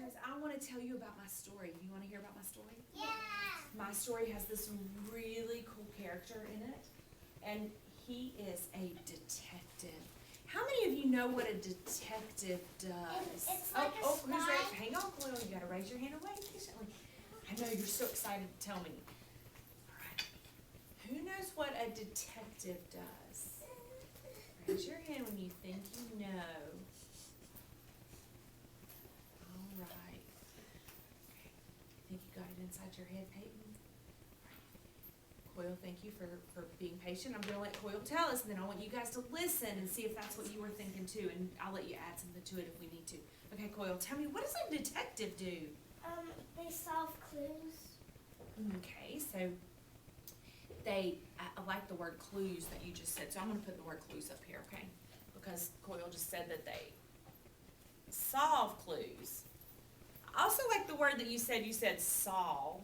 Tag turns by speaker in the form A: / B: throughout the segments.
A: do is I want to tell you about my story. You want to hear about my story?
B: Yeah.
A: My story has this really cool character in it, and he is a detective. How many of you know what a detective does?
B: It's like a
A: who's
B: spy.
A: raised? Hang on, Chloe. You got to raise your hand and wait patiently. I know you're so excited to tell me. All right. Who knows what a detective does? Raise your hand when you think you know. All right. Okay. Think you got it inside your head, Peyton? Coyle, thank you for being patient. I'm going to let Coyle tell us, and then I want you guys to listen and see if that's what you were thinking too, and I'll let you add something to it if we need to. Okay, Coyle, tell me, what does a detective do?
B: They solve clues.
A: Okay, so I like the word clues that you just said, so I'm going to put the word clues up here, okay? Because Coyle just said that they solve clues. I also like the word that you said solve.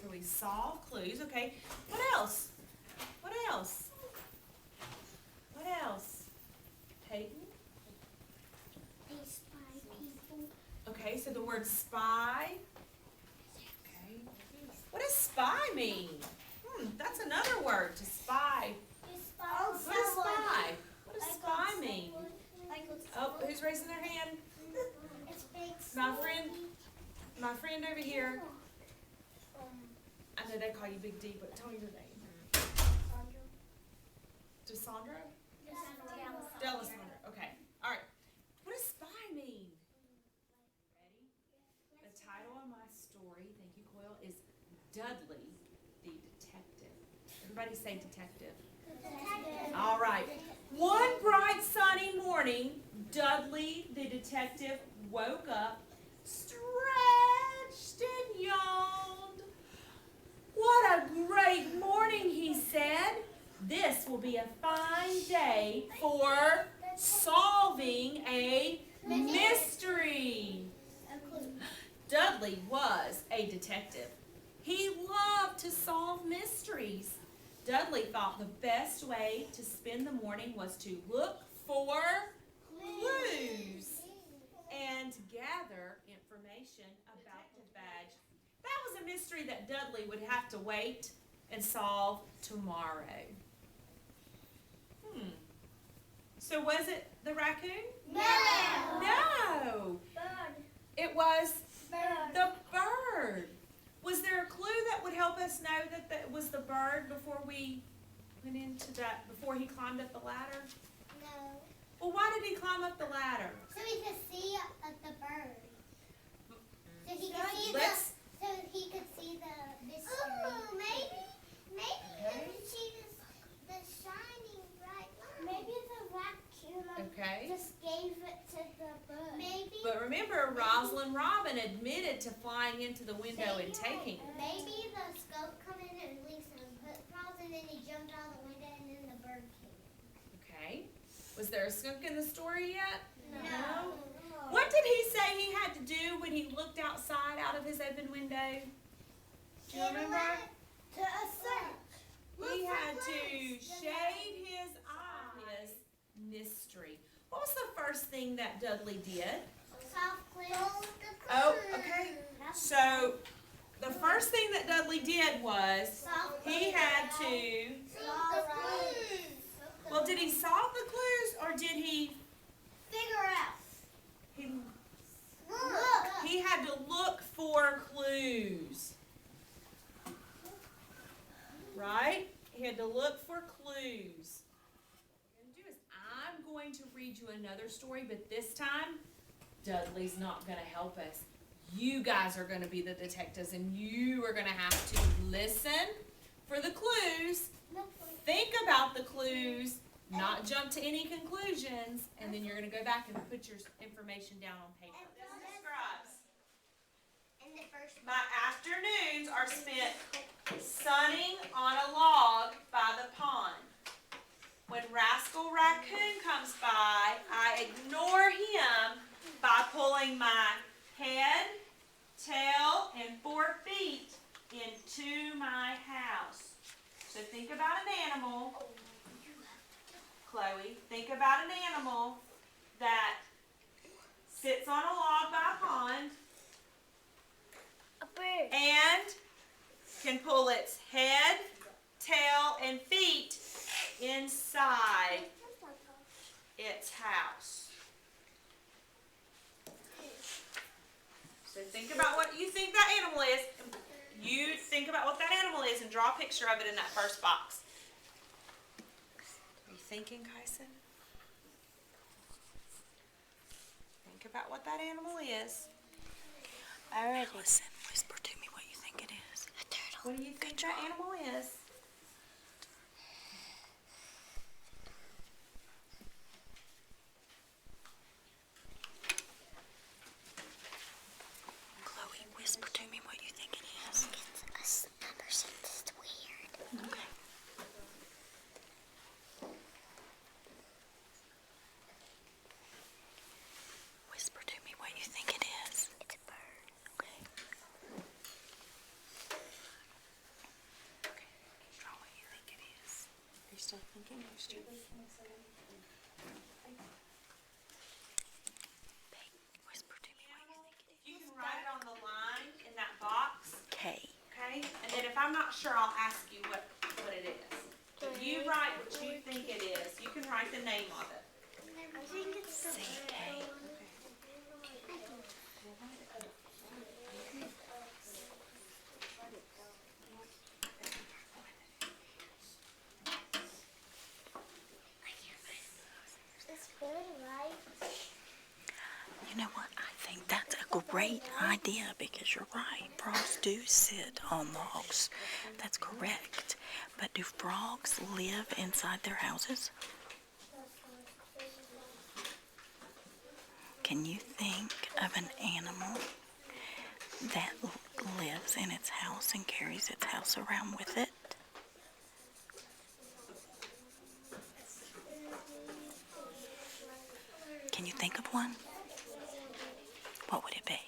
A: So we solve clues, okay. What else? What else? What else? Peyton?
B: They spy people.
A: Okay, so the word spy. Okay. What does spy mean? That's another word, to spy.
B: You spy
A: What does spy? What does spy mean?
B: Like
A: Oh, who's raising their hand?
B: It's big.
A: My friend over here. I know they call you Big D, but tell me your name. Desandra? Delisandra. Okay. All right. What does spy mean? Ready? The title of my story, thank you, Coyle, is Dudley the Detective. Everybody say detective. All right. One bright sunny morning, Dudley the detective woke up, stretched and yawned. What a great morning, he said. This will be a fine day for solving a mystery. Dudley was a detective. He loved to solve mysteries. Dudley thought the best way to spend the morning was to look for clues and gather information about the badge. That was a mystery that Dudley would have to wait and solve tomorrow. So was it the raccoon? No.
B: Bird.
A: It was
B: Bird.
A: the bird. Was there a clue that would help us know that it was the bird before we went into that, before he climbed up the ladder?
B: No.
A: Well, why did he climb up the ladder?
B: So he could see the bird. So he could see
A: Let's-
B: So he could see the mystery. Oh, maybe he could see the shining bright light. Maybe the raccoon just gave it to the bird. Maybe.
A: But remember, Rosalind Robin admitted to flying into the window and taking it.
B: Maybe the skunk come in and leave some footprints, and then he jumped out the window, and then the bird came.
A: Okay. Was there a skunk in the story yet?
B: No.
A: What did he say he had to do when he looked outside out of his open window? Do you remember?
B: To a search.
A: He had to shade his eyes. Mystery. What was the first thing that Dudley did?
B: Soft clues.
A: Oh, okay. So the first thing that Dudley did was he had to.
B: Solve the clues.
A: Well, did he solve the clues or did he?
B: Figure out.
A: He had to look for clues. Right? He had to look for clues. What we're going to do is I'm going to read you another story, but this time Dudley's not going to help us. You guys are going to be the detectives, and you are going to have to listen for the clues, think about the clues, not jump to any conclusions, and then you're going to go back and put your information down on paper. This describes my afternoons are spent sunning on a log by the pond. When Rascal Raccoon comes by, I ignore him by pulling my head, tail, and 4 feet into my house. So think about an animal, Chloe, think about an animal that Sits on a log by a pond.
B: A bird.
A: And can pull its head, tail, and feet inside its house. So think about what you think that animal is. You think about what that animal is and draw a picture of it in that first box. Are you thinking, Kyson? Think about what that animal is.
B: Alright.
C: Listen, whisper to me what you think it is.
B: A turtle.
A: What do you think that animal is?
C: Chloe, whisper to me what you think it is.
B: It's a number 6. It's weird.
C: Okay. Whisper to me what you think it is.
B: It's a bird.
C: Okay. Okay. Draw what you think it is.
A: Are you still thinking?
C: Babe, whisper to me what you think it is.
A: You can write it on the line in that box.
C: Okay.
A: Okay, and then if I'm not sure, I'll ask you what it is. If you write what you think it is, you can write the name of it.
B: I think it's the
C: C-K.
B: It's good, right?
C: You know what? I think that's a great idea because you're right. Frogs do sit on logs. That's correct. But do frogs live inside their houses? Can you think of an animal that lives in its house and carries its house around with it? Can you think of one? What would it be?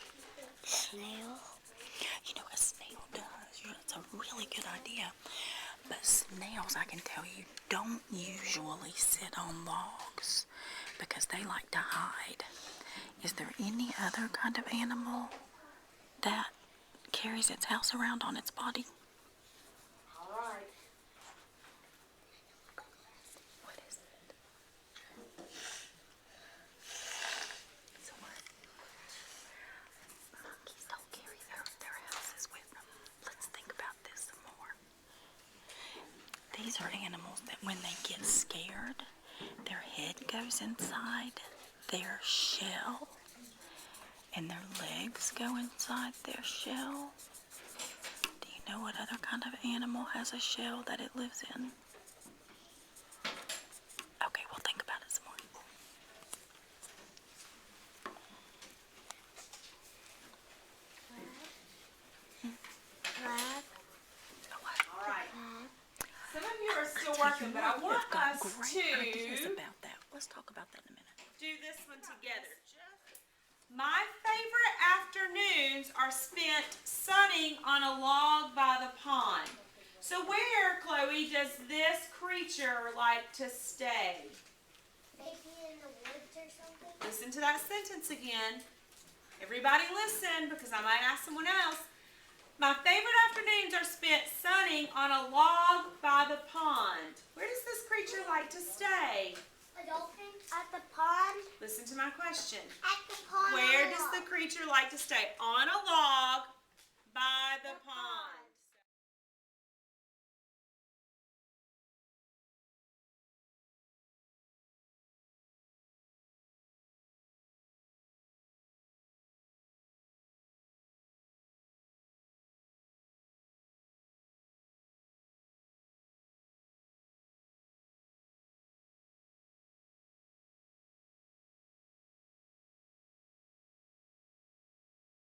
B: Snail.
C: You know, a snail does. That's a really good idea. But snails, I can tell you, don't usually sit on logs because they like to hide. Is there any other kind of animal that carries its house around on its body?
A: All right.
C: What is it? So what? Monkeys don't carry their houses with them. Let's think about this some more. These are animals that when they get scared, their head goes inside their shell and their legs go inside their shell. Do you know what other kind of animal has a shell that it lives in? Okay, we'll think about it some more.
B: Crab.
A: All right. Some of you are still working, but I want us
C: ideas
A: to
C: about that. Let's talk about that in a minute.
A: do this one together. My favorite afternoons are spent sunning on a log by the pond. So where, Chloe, does this creature like to stay?
B: Maybe in the woods or something?
A: Listen to that sentence again. Everybody listen, because I might ask someone else. My favorite afternoons are spent sunning on a log by the pond. Where does this creature like to stay?
B: A dolphin? At the pond?
A: Listen to my question.
B: At the pond.
A: Where does the creature like to stay? On a log by the pond.